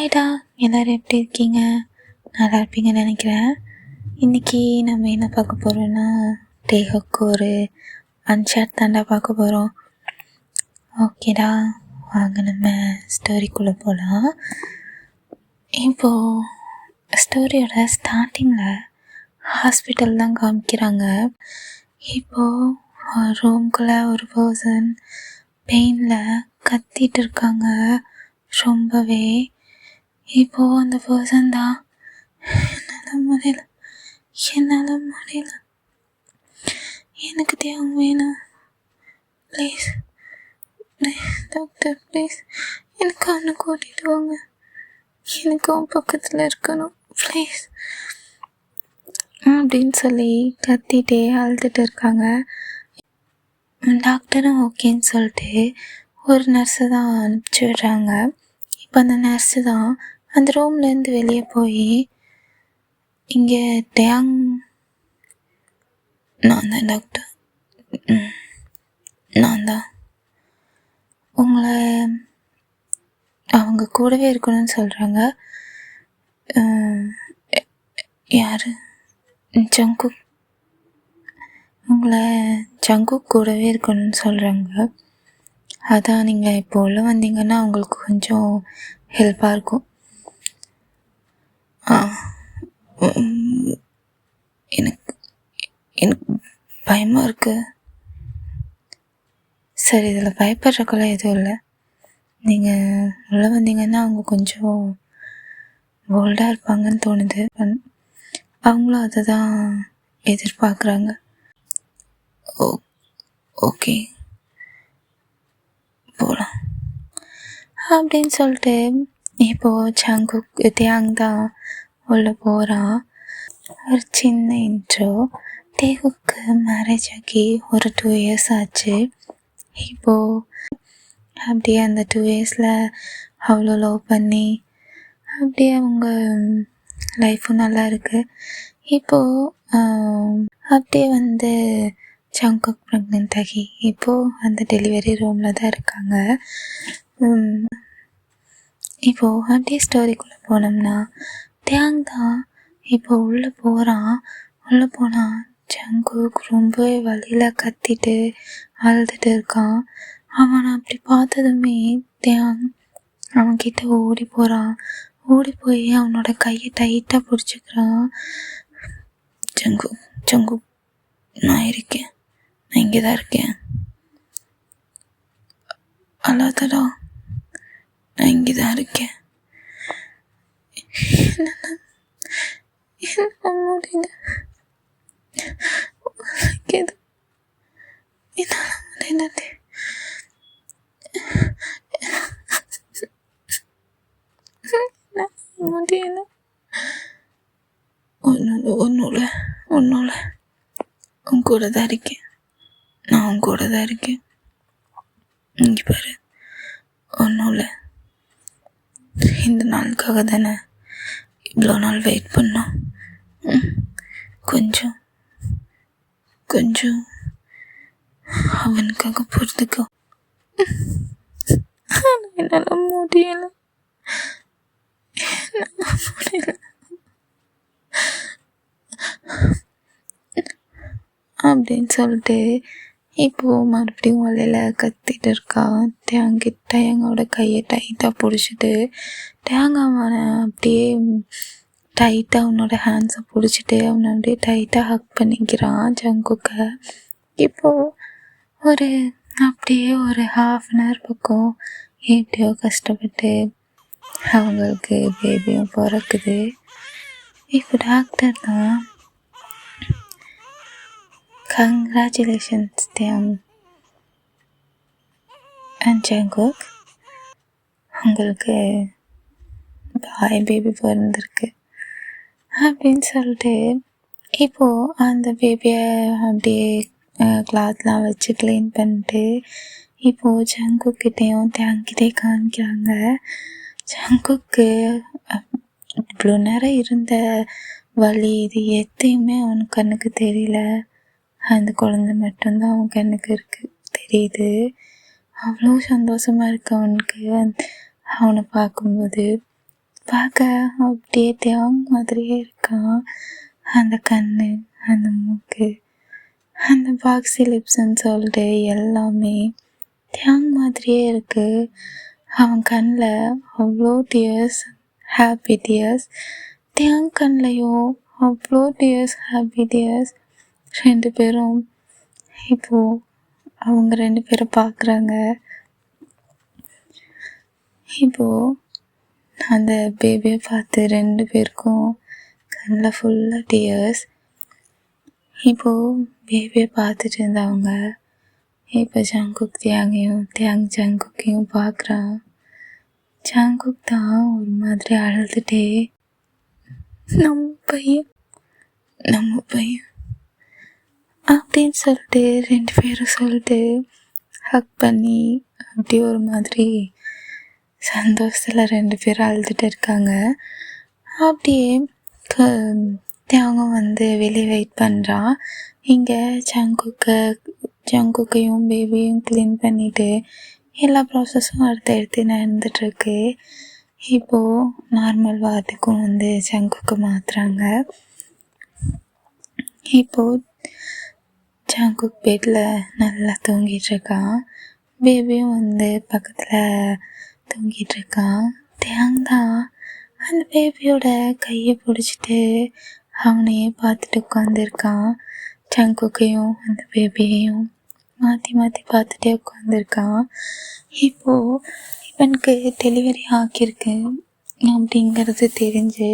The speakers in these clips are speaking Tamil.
ஹாய்டா, எல்லோரும் எப்படி இருக்கீங்க? நல்லா இருப்பீங்கன்னு நினைக்கிறேன். இன்றைக்கி நம்ம என்ன பார்க்க போகிறோன்னா, டேஹோக்கு ஒரு அன்ஷாட் தாண்டா பார்க்க போகிறோம். ஓகேடா, வாங்க நம்ம ஸ்டோரிக்குள்ளே போகலாம். இப்போது ஸ்டோரியோட ஸ்டார்டிங்கில் ஹாஸ்பிட்டல் தான் காமிக்கிறாங்க. இப்போது ரூம்குள்ளே ஒரு பர்சன் பெயினில் கத்திட்டு இருக்காங்க ரொம்பவே. இப்போது அந்த பர்சன் தான் என்னால் முடியல, எனக்கு தேவை வேணும், ப்ளீஸ் டாக்டர் ப்ளீஸ் எனக்கு அவனை கூட்டிகிட்டு வாங்க, எனக்கு அவன் பக்கத்தில் இருக்கணும் ப்ளீஸ் அப்படின்னு சொல்லி கத்திட்டே அழுதுட்டு இருக்காங்க. டாக்டரும் ஓகேன்னு சொல்லிட்டு ஒரு நர்ஸை தான் அனுப்பிச்சி விடுறாங்க. இப்போ அந்த நர்ஸு தான் அந்த ரூம்லேருந்து வெளியே போய், இங்கே டேங், நான் தான் டாக்டர், நான் தான் உங்களை அவங்க கூடவே இருக்கணும்னு சொல்கிறாங்க. யார்? ஜங்குக், உங்களை ஜங்குக் கூடவே இருக்கணும்னு சொல்கிறாங்க. அதான் நீங்கள் இப்போ உள்ள வந்தீங்கன்னா உங்களுக்கு கொஞ்சம் ஹெல்ப்பாக இருக்கும். எனக்கு எனக்கு பயமாக இருக்குது. சரி, இதில் பயப்படுறக்கெல்லாம் எதுவும் இல்லை. நீங்கள் உள்ளே வந்தீங்கன்னா அவங்க கொஞ்சம் போல்டாக இருப்பாங்கன்னு தோணுது. அவங்களும் அதை தான் எதிர்பார்க்குறாங்க. ஓகே போகலாம் அப்படின்னு சொல்லிட்டு இப்போது ஜங்குக் தியாங் தான் உள்ள போகிறான். ஒரு சின்ன இன்ட்ரோ. டேஹுக்கு மேரேஜ் ஆகி ஒரு 2 years ஆச்சு. இப்போது அப்படியே அந்த 2 yearsல அவ்வளோ லவ் பண்ணி அப்படியே அவங்க லைஃப்பும் நல்லா இருக்குது. இப்போது அப்படியே ஜங்குக் ப்ரெக்னென்ட் ஆகி இப்போது அந்த டெலிவரி ரூமில் தான் இருக்காங்க. இப்போது அப்படியே ஸ்டோரிக்குள்ளே போனோம்னா, தியாங் தான் இப்போது உள்ளே போனால் ஜங்குக் ரொம்ப வழியில் கத்திட்டு அழுதுட்டு இருக்கான். அவனை அப்படி பார்த்ததுமே தியாங் அவன்கிட்ட ஓடி போய் அவனோட கையை டைட்டாக பிடிச்சிக்கிறான். ஜங்குக் நான் இருக்கேன், நான் இங்கே தான் இருக்கேன், அழாதடா, நான் இங்கே தான் இருக்கேன், என்னால் முடியல, முடியல. ஒன்றும் உன் கூட தான் இருக்கேன், நான் உன் கூட தான் இருக்கேன், இங்கே பாரு, ஒன்றும் இல்லை. இந்த நாளுக்காக தானே இவ்வளோ நாள் வெயிட் பண்ணோம். கொஞ்சம் அவனுக்காக பொறுத்துக்கோ. என்னால் முடியல அப்படின்னு சொல்லிட்டு இப்போது மறுபடியும் வலையில் கத்திட்டு இருக்கான். தேங்காவோட கையை டைட்டாக பிடிச்சிட்டு அவனை அப்படியே டைட்டாக அவனோட ஹேண்ட்ஸை பிடிச்சிட்டு அவனை அப்படியே டைட்டாக ஹக் பண்ணிக்கிறான் ஜங்குக்கை. இப்போது அப்படியே ஒரு 1/2 hour பக்கம் எப்படியோ கஷ்டப்பட்டு அவங்களுக்கு பேபியும் பிறக்குது. இப்போ டாக்டர் தான், கங்க்ராச்சுலேஷன்ஸ் தியாங் அண்ட் ஜங்குக், உங்களுக்கு பாய் பேபி பிறந்திருக்கு அப்படின்னு சொல்லிட்டு இப்போது அந்த பேபியை அப்படியே கிளாத்லாம் வச்சு க்ளீன் பண்ணிட்டு இப்போது ஜங்குக்கிட்டேயும் தியாங்கிட்டே காமிக்கிறாங்க. ஜங்குக்கு இவ்வளோ நேரம் இருந்த வலி இது எதையுமே அவன் கண்ணுக்கு தெரியல. அந்த குழந்தை மட்டும்தான் அவன் கண்ணுக்கு தெரியுது. அவ்வளோ சந்தோஷமாக இருக்கு அவனுக்கு அவனை பார்க்கும்போது. பார்க்க அப்படியே தியாங் மாதிரியே இருக்கான். அந்த கண்ணு, அந்த மூக்கு, அந்த பாக்ஸி லிப்ஸ்ன்னு சொல்லிட்டு எல்லாமே தியாங் மாதிரியே இருக்கு. அவன் கண்ணில் அவ்வளோ டியர்ஸ், ஹாப்பி டியர்ஸ். தியாங் கண்ணிலையும் அவ்வளோ டியர்ஸ், ஹாப்பி டியர்ஸ். 2 பேரும் இப்போது அவங்க 2 பேரும் பார்க்குறாங்க. இப்போது அந்த பேபியை பார்த்து 2 பேருக்கும் கண்ணில் ஃபுல்லாக டியர்ஸ். இப்போது பேபியை பார்த்துட்டு இருந்தவங்க இப்போ ஜங்குக் தியாங்கையும், தியாங் ஜங்குக்கையும் பார்க்குறான். ஜங்குக் தான் ஒரு மாதிரி அழுதுகிட்டே, நம்ம பையன் அப்படின்னு சொல்லிட்டு 2 பேரும் சொல்லிட்டு ஹக் பண்ணி அப்படி ஒரு மாதிரி சந்தோஷத்தில் 2 பேரும் அழுதுட்டு இருக்காங்க. அப்படியே தியாங்க வெளியே வெயிட் பண்ணுறான். இங்கே ஜங்குக்கையும் பேபியும் க்ளீன் பண்ணிவிட்டு எல்லா ப்ராசஸும் எடுத்து நடந்துட்டுருக்கு. இப்போது நார்மல் வார்டுக்கும் ஜங்குக்கு மாற்றுறாங்க. இப்போது ஜங்குக் பெட்டில் நல்லா தூங்கிட்டுருக்கான். பேபியும் பக்கத்தில் தூங்கிட்டுருக்கான். தியாங் தான் அந்த பேபியோட கையை பிடிச்சிட்டு அவனையே பார்த்துட்டு உட்காந்துருக்கான். ஜங்குக்கையும் அந்த பேபியையும் மாற்றி பார்த்துட்டே உட்காந்துருக்கான். இப்போது இவனுக்கு டெலிவரி ஆக்கியிருக்கு அப்படிங்கிறது தெரிஞ்சு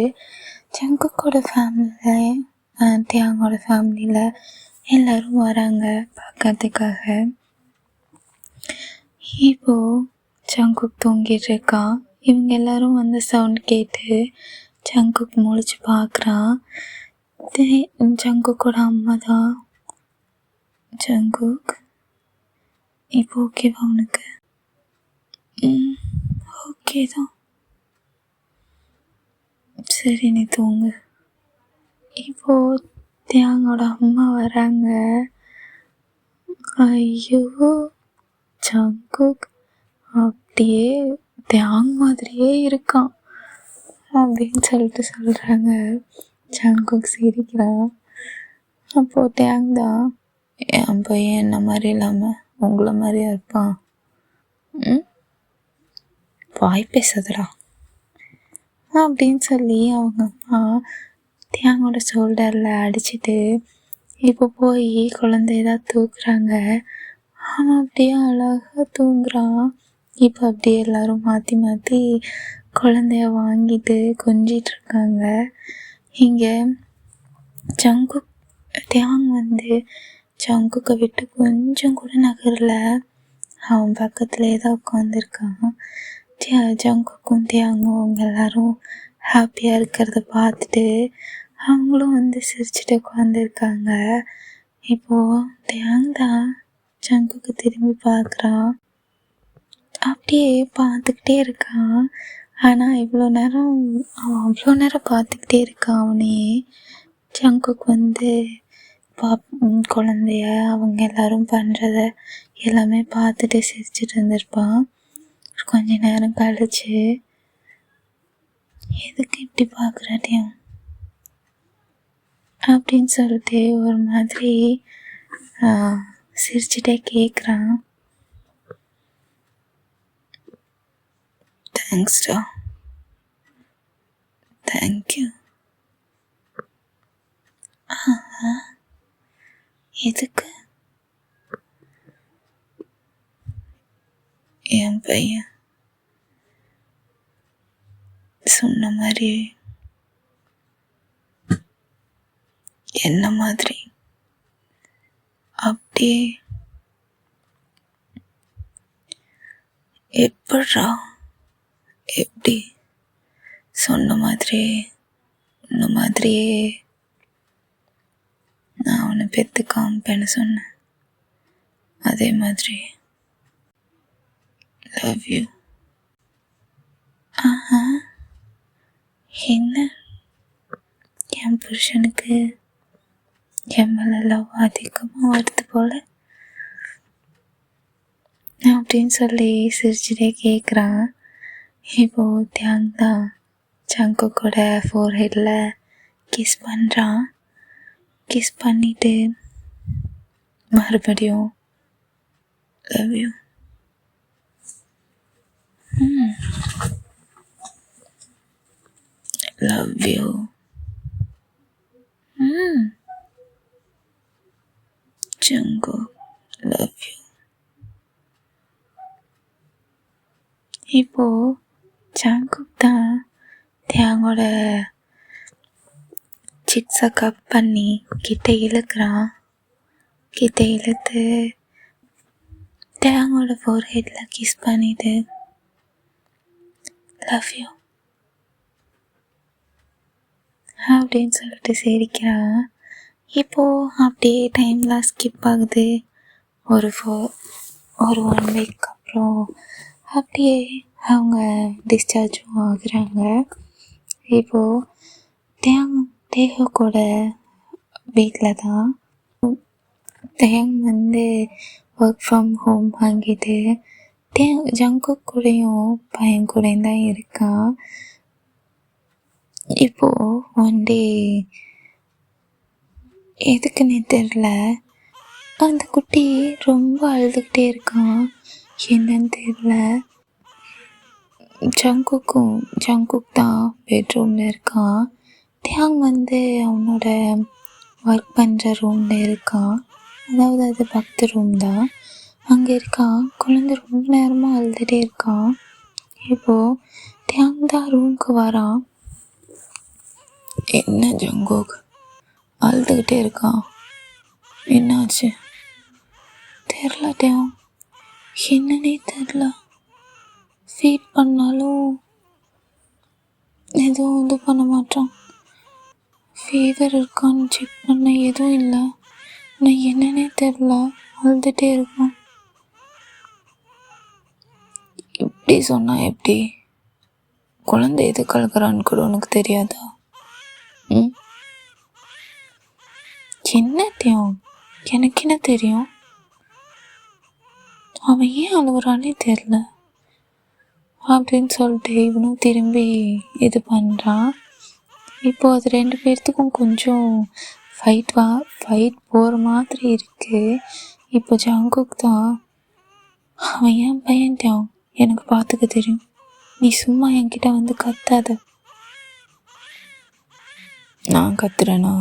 ஜங்குக்கோட ஃபேமிலியில், தியாங்கோட ஃபேமிலியில் எல்லோரும் வராங்க பார்க்கறதுக்காக. இப்போது ஜங்குக் தூங்கிட்டு இருக்கான். இவங்க எல்லோரும் சவுண்ட் கேட்டு ஜங்குக் முழிச்சு பார்க்குறான். ஜங்குக்கோட அம்மா தான். ஜங்குக், இப்போ ஓகேவா உனக்கு? ஓகே தான், சரி நீ தூங்கு. இப்போது தியாங்கோட அம்மா வராங்க. ஐயோ, ஜங்குக் அப்படியே தியாங் மாதிரியே இருக்கான் அப்படின்னு சொல்கிறாங்க. ஜங்குக் சிரிக்கிறான். அப்போது தியாங் தான், என் பையன் என்ன மாதிரி இல்லாமல் உங்களை மாதிரியா இருப்பான்? வாய் பேசுதுடா அப்படின்னு சொல்லி அவங்க அம்மா தியாங்கோட ஷோல்டரில் அடிச்சுட்டு இப்போ போய் குழந்தையதான் தூக்குறாங்க. அவன் அப்படியே அழகாக தூங்குறான். இப்போ அப்படியே எல்லோரும் மாற்றி குழந்தைய வாங்கிட்டு கொஞ்சிட்ருக்காங்க. இங்கே ஜங்குக் தியாங் ஜங்குக்கை விட்டு கொஞ்சம் கூட நகரில் அவன் பக்கத்துலேயே தான் உட்காந்துருக்கான். ஜங்குக்கும் தியாங்கும் அவங்க எல்லோரும் ஹாப்பியாக இருக்கிறத பார்த்துட்டு அவங்களும் சிரிச்சுட்டு உட்காந்துருக்காங்க. இப்போது தியாங் தான் ஜங்குக்கு திரும்பி பார்க்குறான். அப்படியே பார்த்துக்கிட்டே இருக்கான். ஆனால் அவன் அவ்வளோ நேரம் பார்த்துக்கிட்டே இருக்கான். அவனையே ஜங்குக் குழந்தைய அவங்க எல்லோரும் பண்ணுறத எல்லாமே பார்த்துட்டு சிரிச்சுட்டு இருந்திருப்பான். கொஞ்ச நேரம் கழிச்சு, எதுக்கு இப்படி பார்க்குறாட்டியும் அப்படின்னு சொல்லிட்டு ஒரு மாதிரி சிரிச்சுட்டே கேட்குறான். தேங்க்ஸ்டா, தேங்க்யூ. எதுக்கு? என் பையன் சொன்ன மாதிரி என்ன மாதிரி அப்படியே எப்படா எப்படி சொன்ன மாதிரியே உன்ன மாதிரியே நான் அவனை பெற்று காமிப்பேன்னு சொன்னேன். அதே மாதிரி லவ் யூ. என்ன என் புருஷனுக்கு என் மேலே லவ் அதிகமாக வருது போல் அப்படின்னு சொல்லி சிரிச்சுட்டே கேட்குறான். இப்போது தியாங் தான், ஜங்குக்கோட ஃபோர்ஹெட்டில் கிஸ் பண்ணுறான். கிஸ் பண்ணிவிட்டு மறுபடியும் love you love you Jungkook love you. இப்போ ஜங்குக் தான் தேங்கோட சிக்ஸை கட் பண்ணி கிட்ட இழுக்கிறான். கிட்ட இழுத்து தேங்கோட ஃபோர்ஹெட்டில் கிஸ் பண்ணிட்டு லவ் யூ அப்படின்னு சொல்லிட்டு சிரிக்கிறான். இப்போது அப்படியே டைம்லாம் ஸ்கிப் ஆகுது. ஒரு 1 வீக் அப்புறம் அப்படியே அவங்க டிஸ்சார்ஜும் ஆகுறாங்க. இப்போது தேகோட வீட்டில் தான் தேங் ஒர்க் ஃப்ரம் ஹோம் வாங்கிட்டு ஜங்குக் கூடயும் பையன் கூடயும் தான் இருக்கான். இப்போது ஒன் டே எதுக்குன்னே தெரில அந்த குட்டி ரொம்ப அழுதுகிட்டே இருக்கான். என்னன்னு தெரில. ஜங்குக் தான் பெட்ரூமில் இருக்கான். தேங் அவனோட ஒர்க் பண்ணுற ரூமில் இருக்கான். அதாவது அது பக்கத்து ரூம் தான். அங்கே இருக்கான். குழந்தை ரொம்ப நேரமாக அழுதுகிட்டே இருக்கான். இப்போது தேங் தான் ரூமுக்கு வரான். என்ன ஜங்குக் அழுதுகிட்டே இருக்கான், என்னாச்சு தெரில தேங், என்னன்னே தெரில. ஃபீட் பண்ணாலும் எதுவும் இது பண்ண மாட்டான். ஃபீவர் இருக்கான்னு செக் பண்ண எதுவும் இல்லை. நான் என்னன்னே தெரில அழுதுகிட்டே இருக்கான். இப்படி சொன்னால் எப்படி? குழந்தை எது கலக்கிறான்னு கூட உனக்கு தெரியாதா? என்ன தேவ், எனக்கு என்ன தெரியும்? அவன் ஏன் அழுகுறானே தெரில அப்படின்னு சொல்லிட்டு இவனும் திரும்பி இது பண்ணுறான். இப்போ அது 2 பேர்த்துக்கும் கொஞ்சம் ஃபைட் போகிற மாதிரி இருக்குது. இப்போ ஜங்குக் தான், அவன் ஏன் பையன் தேவ், எனக்கு பார்த்துக்க தெரியும், நீ சும்மா என்கிட்ட கத்தாத. நான் கத்துறேனா?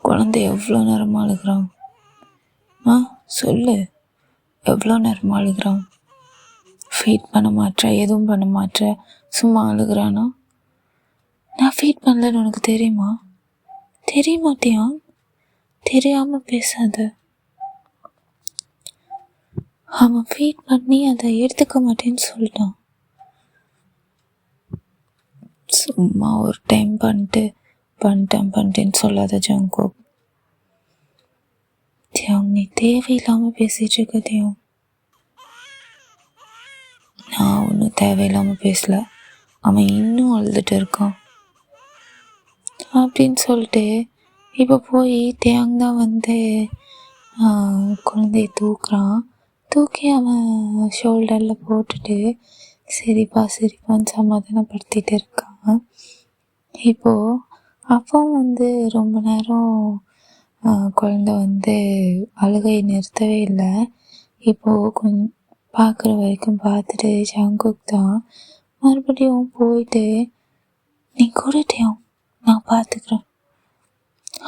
குழந்தை எவ்வளோ நேரமாக அழுகிறான்? சொல்லு, எவ்வளோ நேரமாக அழுகிறான்? ஃபீட் பண்ண மாட்டேற, எதுவும் பண்ண மாட்டேற, சும்மா அழுகிறானா? நான் ஃபீட் பண்ணலன்னு உனக்கு தெரியுமா? தெரிய மாட்டியா? தெரியாமல் பேசாத. அவன் ஃபீட் பண்ணி அதை எடுத்துக்க மாட்டேன்னு சொல்லிட்டான். சும்மா ஒரு டைம் பண்ணிட்டேன்னு சொல்லாத ஜங்குக். நீ தேவையில்லாமல் பேசிகிட்டு இருக்க தேவ். நான் ஒன்றும் தேவையில்லாமல் பேசல, அவன் இன்னும் அழுதுட்டு இருக்கான் அப்படின்னு சொல்லிட்டு இப்போ போய் தேங் தான் குழந்தைய தூக்கி அவன் ஷோல்டரில் போட்டுட்டு சரிப்பான்னு சமாதானப்படுத்திட்டு இருக்கான். இப்போது அப்போ ரொம்ப நேரம் குழந்தை அழுகை நிறுத்தவே இல்லை. இப்போது கொஞ்சம் பார்க்குற வரைக்கும் பார்த்துட்டு ஜங்குக் தான் மறுபடியும் போயிட்டு, நீ கூடட்டேன், நான் பார்த்துக்கிறேன்,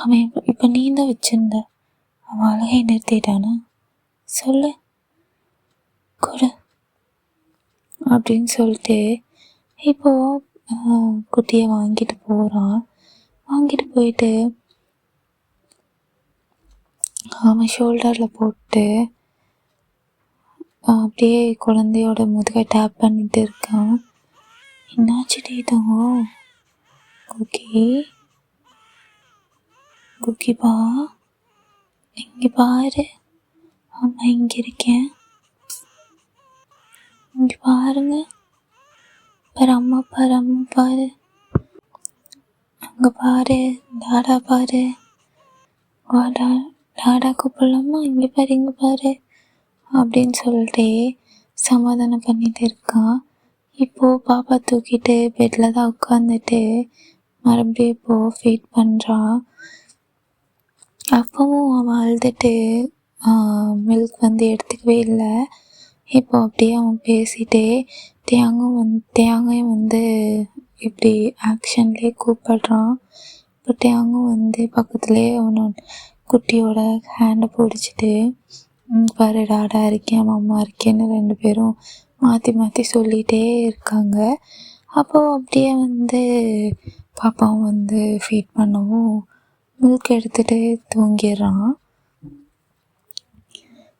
அவன் இப்போ நீ தான் வச்சிருந்த, அவன் அழுகை நிறுத்திட்டானா சொல்லு கூட அப்படின்னு சொல்லிட்டு இப்போது குட்டியை வாங்கிட்டு போகிறான். வாங்கிட்டு போயிட்டு அவன் ஷோல்டரில் போட்டு அப்படியே குழந்தையோட முதுகை டேப் பண்ணிட்டு இருக்கான். என்னாச்சுட்டே தங்கோ? குக்கிப்பா இங்கே பாரு, அம்மா இங்கே இருக்கேன், இங்கே பாருங்க, அம்மா பாரு, அங்கே பாரு, டாடா பாரு, வாடா டாடா கூப்பிடலாமா, இங்கே பாரு அப்படின்னு சொல்லிட்டு சமாதானம் பண்ணிட்டு இருக்கான். இப்போது பாப்பா தூக்கிட்டு பெட்டில் தான் உட்காந்துட்டு மறுபடியும் இப்போது ஃபீட் பண்ணுறா. அப்பவும் அவன் அழுதுட்டு மில்க் எடுத்துக்கவே இல்லை. இப்போ அப்படியே அவன் பேசிகிட்டே தேங்காயும் இப்படி ஆக்ஷன்லேயே கூப்பிடுறான். இப்போ தேங்கும் பக்கத்துலேயே அவனோட குட்டியோட ஹேண்டை பிடிச்சிட்டு பாரு டாடா இருக்கேன் மாமா இருக்கேன்னு 2 பேரும் மாற்றி மாற்றி சொல்லிகிட்டே இருக்காங்க. அப்போது அப்படியே பாப்பாவும் ஃபீட் பண்ணவும் மில்க் எடுத்துகிட்டு தூங்கிடுறான்.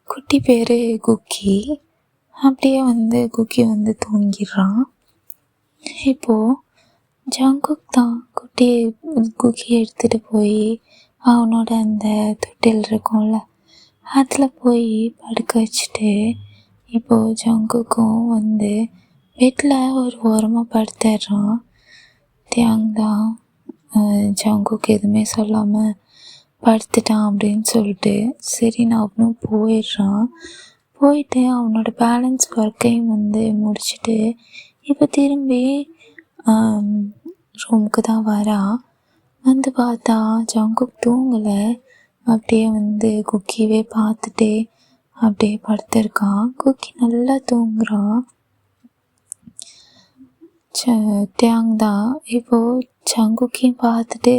குட்டி பேர் குக்கி. அப்படியே குக்கி தூங்கிடுறான். இப்போது ஜங்குக் தான் குக்கியை எடுத்துகிட்டு போய் அவனோட அந்த தொட்டில் இருக்கும்ல அதில் போய் படுக்க வச்சுட்டு இப்போது ஜங்குக்கும் பெட்டில் ஒரு ஓரமாக படுத்துடுறான். தியாங் தான் ஜங்குக்கு எதுவுமே சொல்லாமல் படுத்துட்டான் அப்படின்னு சொல்லிட்டு சரி நான் அவனும் போயிடுறான். போயிட்டு அவனோட பேலன்ஸ் ஒர்க்கையும் முடிச்சுட்டு இப்போ திரும்பி ரூமுக்கு தான் வரான். பார்த்தா ஜங்குக் தூங்கலை. அப்படியே குக்கியவே பார்த்துட்டே அப்படியே படுத்திருக்கான். குக்கி நல்லா தூங்குறான். தியாங் தான் இப்போது ஜங்குக்கையும் பார்த்துட்டு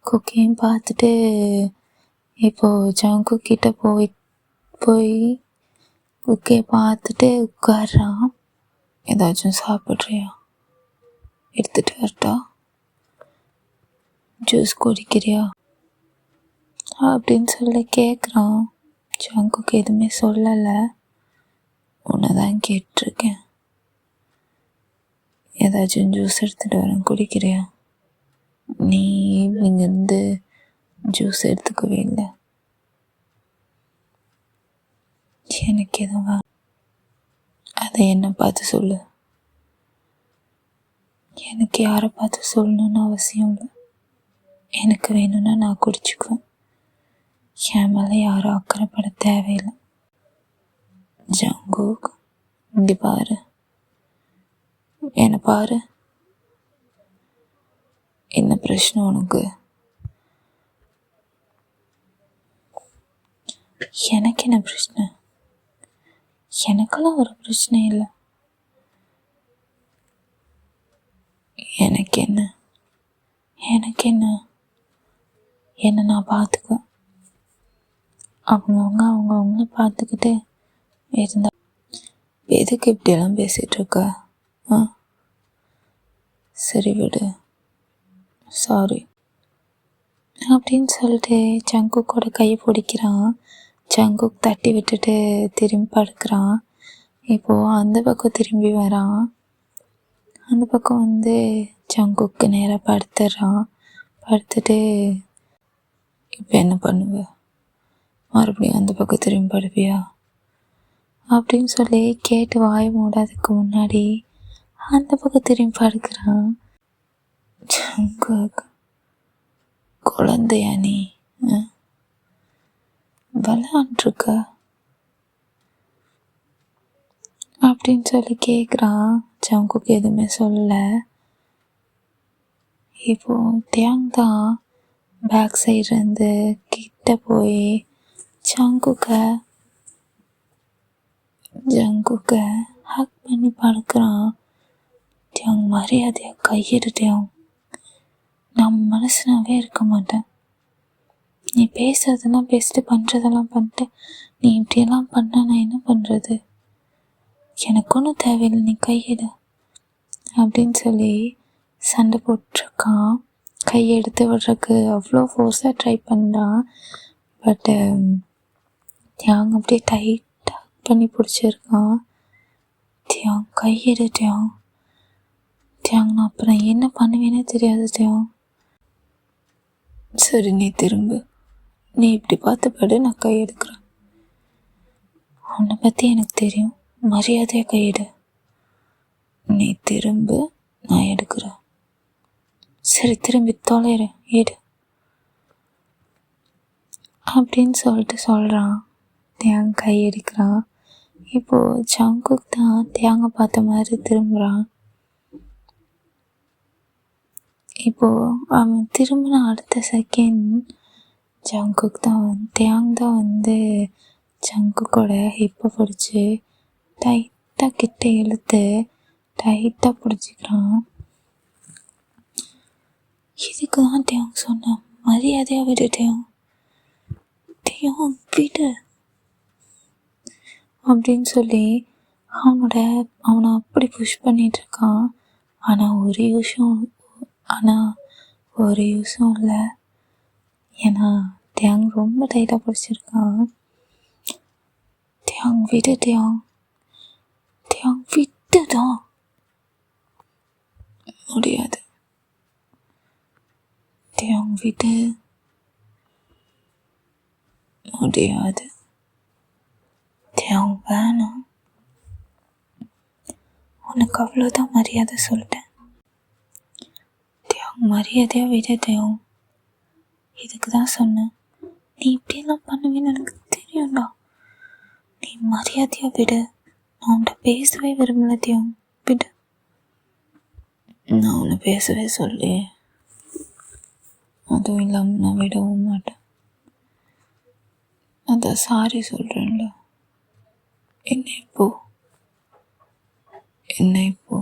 குக்கியும் பார்த்துட்டு இப்போது ஜங்குக்கிட்ட போய் குக்கியை பார்த்துட்டு உட்கார்றான். ஏதாச்சும் சாப்பிட்றியா? எடுத்துகிட்டு வரட்டா? ஜூஸ் குடிக்கிறியா அப்படின்னு சொல்லி கேட்குறான். ஜங்குக்கு எதுவுமே சொல்லலை. உன்னை தான் கேட்டிருக்கேன். ஏதாச்சும் ஜூஸ் எடுத்துகிட்டு வரேன், குடிக்கிறியா? நீ இங்கேருந்து ஜூஸ் எடுத்துக்கவே இல்லை. எனக்கு எதுவும் அதை என்ன பார்த்து சொல்லு. எனக்கு யாரை பார்த்து சொல்லணுன்னு அவசியம் இல்லை. எனக்கு வேணும்னா நான் குடிச்சுக்குவேன். என் மேலே யாரும் அக்கறைப்பட தேவையில்லை. ஜங்குக் இங்கே பாரு, என்னை பாரு. என்ன பிரச்சனை உனக்கு? எனக்கு என்ன பிரச்சனை? எனக்கெல்லாம் ஒரு பிரச்சனை இல்லை. எனக்கு என்ன என்னை நான் பார்த்துக்குவேன். அவங்கவுங்கள பார்த்துக்கிட்டு இருந்தா எதுக்கு இப்படியெல்லாம் பேசிகிட்ருக்க? சரி விடு, சாரி அப்படின்னு சொல்லிட்டு ஜங்குக்கோட கையை பிடிக்கிறான். ஜங்குக் தட்டி விட்டுட்டு திரும்பி படுக்கிறான். இப்போது அந்த பக்கம் திரும்பி வரான். அந்த பக்கம் ஜங்குக்கு நேராக படுத்துடுறான். படுத்துட்டு இப்போ என்ன பண்ணுவ? மறுபடியும் அந்த பக்கம் திரும்பி படுப்பியா அப்படின்னு சொல்லி கேட்டு வாய் மூடாதுக்கு முன்னாடி அந்த பக்கம் திரும்பி படுக்கிறான். ஜங்குக் குழந்தையா நீ? விளையாண்டுருக்க அப்படின்னு சொல்லி கேட்குறான். ஜங்குக்கு எதுவுமே சொல்லலை. இப்போது தியாங் தான் பேக் சைட்லேருந்து கிட்ட போய் ஜங்குக்கை ஹக் பண்ணி படுக்கிறான். தியாங் மரியாதையாக கையெடுத்தியாங். நான் மனசுனாவே இருக்க மாட்டேன். நீ பேசுறதெல்லாம் பேசிட்டு பண்ணுறதெல்லாம் பண்ணிட்டு நீ இப்படியெல்லாம் பண்ண நான் என்ன பண்ணுறது? எனக்கு ஒன்றும் தேவையில்லை, நீ கையெடு அப்படின்னு சொல்லி சண்டை போட்டிருக்கான். கையை எடுத்து விடுறதுக்கு அவ்வளோ ஃபோர்ஸாக ட்ரை பண்ணுறான். பட்டு தியாங் அப்படியே டைட்டாக பண்ணி பிடிச்சிருக்கான். தியாங் கையெடு தியாங். நான் அப்புறம் என்ன பண்ணுவேனே தெரியாது தியாங். சரி நீ திரும்ப, நீ இப்படி பார்த்து படு, நான் கை எடுக்கிறேன். உன்னை பற்றி எனக்கு தெரியும், மரியாதையாக கையெடு. நீ திரும்ப, நான் எடுக்கிறேன். சரி திரும்பி தொலைற எடு அப்படின்னு சொல்லிட்டு சொல்கிறான். தியாங் கை எடுக்கிறான். இப்போது ஜங்குக் தான் தேங்காய் பார்த்த மாதிரி திரும்புகிறான். இப்போது அவன் திரும்பின அடுத்த செகண்ட் ஜங்குக் தான் ஜங்குக்கோட ஹிப்பை பிடிச்சி டைட்டாக கிட்ட இழுத்து டைட்டாக பிடிச்சிக்கிறான். இதுக்கு தான் தேவ் சொன்னேன், மரியாதையாக விட்டுட்டேன், தேவ் விடு அப்படின்னு சொல்லி அவனை அப்படி புஷ் பண்ணிட்டு இருக்கான். ஆனால் ஒரு யூஸும் இல்லை. ஏன்னா தேங் ரொம்ப டைட்டாக பிடிச்சிருக்கான். தேங் விடு, தேங் விட்டுதான். முடியாது, தேங் விடு, முடியாது, தேங் வேணாம். உனக்கு அவ்வளோதான் மரியாதை சொல்லிட்டேன். தேவ் மரியாதையாக விட தேவ். இதுக்கு தான் சொன்னேன், நீ இப்படியெல்லாம் பண்ணுவேன்னு எனக்கு தெரியும்டா. நீ மரியாதையாக விடு. நான் உன்கிட்ட பேசவே விரும்பல தேவ், விடு. நான் உன்னை பேசவே சொல்லி, அதுவும் இல்லாமல் நான் விடவும் மாட்டேன். அதான் சாரி சொல்கிறேன்ல. என்ன இப்போ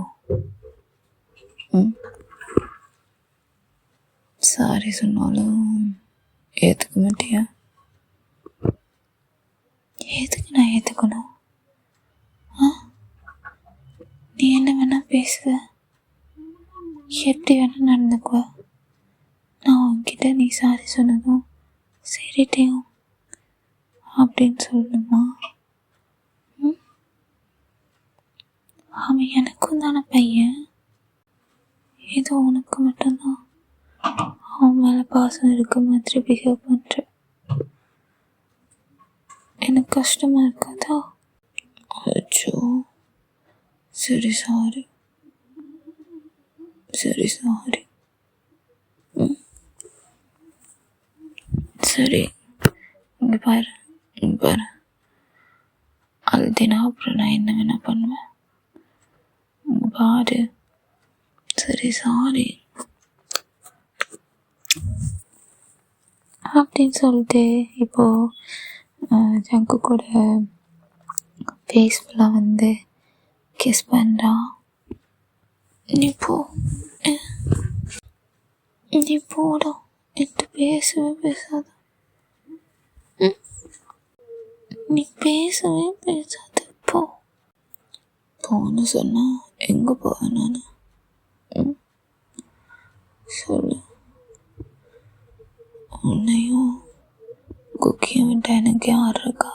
சாரி சொன்னாலும் ஏற்றுக்க மாட்டியா? எதுக்கு நான் ஏற்றுக்கணும்? நீ என்ன வேணா பேசுவ, எப்படி வேணா நடந்துக்குவ. நான் உன்கிட்ட நீ சாரி சொன்னதும் சரிட்டேயும் அப்படின்னு சொல்லணுமா? அவன் எனக்கும் தானே பையன். ஏதோ உனக்கு மட்டும்தான் அவன் மேலே பாசம் இருக்க மாதிரி பிஹேவ் பண்ணுற. எனக்கு கஷ்டமா இருக்காதா? அச்சோ, சரி சாரி. சரி, இங்கே பாரு அழுதினா அப்புறம் நான் என்ன வேணா பண்ணுவேன். பாரு, சரி சாரி அப்படின்னு சொல்லிட்டு இப்போது ஜங்குக்கோட ஃபேஸ் ஃபுல்லாக கிஸ் பண்ணுறான். நீ போடா, என்கிட்ட பேசவே பேசாத. நீ பேசவே பேசாத, போன்னு சொன்னா எங்கே போவேன் நான்? சொல்லு. உன்னையும் குக்கியும் விட்டா எனக்கு யார் இருக்கா?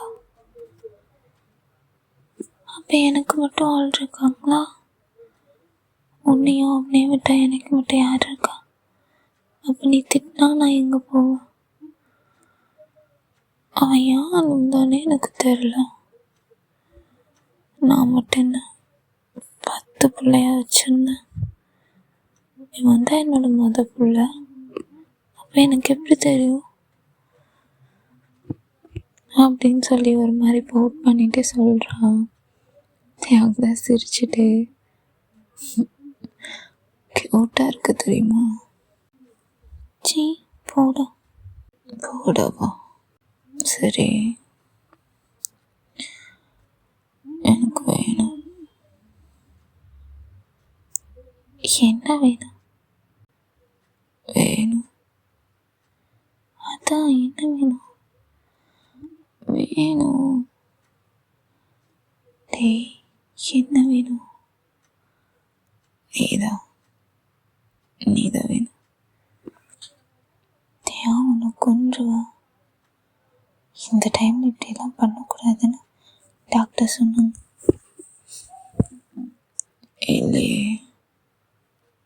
அப்போ எனக்கு மட்டும் ஆள் இருக்காங்களா? உன்னையும் அவனையும் விட்டா எனக்கு மட்டும் யார் இருக்கா? அப்போ நீ திட்டினா நான் எங்கே போவேன்? அவன் யாரும் தானே எனக்கு தெரில. நான் மட்டும் என்ன 10 பிள்ளையா வச்சுருந்தேன். இவன் தான் என்னோட பிள்ளை. அப்போ எனக்கு எப்படி தெரியும் அப்படின்னு சொல்லி ஒரு மாதிரி போட் பண்ணிட்டு சொல்கிறான். தியாக சிரிச்சுட்டு, க்யூட்டாக இருக்கு தெரியுமா? சீ, போடவா? சரி, எனக்கு வேணும். என்ன வேணும்? அதான் என்ன வேணும்? டேய், என்ன வேணும்? நீதான் வேணும். தேவ் உன்னை கொன்றுவா. இந்த டைமில் இப்படியெல்லாம் பண்ணக்கூடாதுன்னு டாக்டர் சொன்னாங்க. இல்லையே,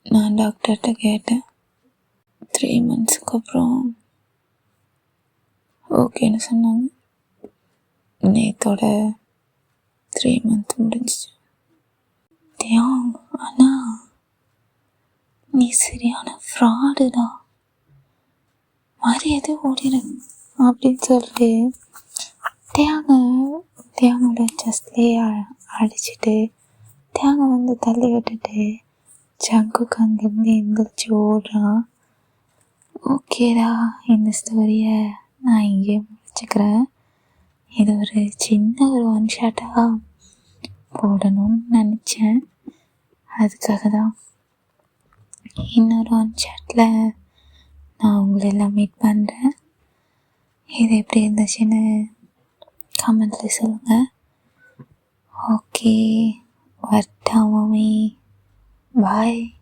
நான் டாக்டர்கிட்ட கேட்டேன். 3 monthsக்கு அப்புறம் ஓகேன்னு சொன்னாங்க. நேத்தோட 3 month முடிஞ்சிச்சு. ஆனா நீ சரியான ஃப்ராடுடா, மரியாதை ஓடிடு அப்படின்னு சொல்லிட்டு தேங்கோட செஸ்ட்லேயே அடிச்சுட்டு தேங்காய் வந்து தள்ளி விட்டுட்டு ஜங்குக்கு அங்கேருந்து எந்திரிச்சு ஓடுறான். ஓகேடா, இந்த ஸ்டோரியை நான் இங்கேயே முடிச்சுக்கிறேன். இது ஒரு சின்ன ஒரு ஒன் ஷாட்டாக போடணும்னு நினச்சேன். அதுக்காக தான் இன்னொரு ஒன் ஷாட்டில் நான் உங்களை எல்லாம் மீட் பண்ணுறேன். இது எப்படி இருந்துச்சுன்னு கமெண்ட்டில் சொல்லுங்கள். ஓகே, வரட்டா மாமி, பாய்.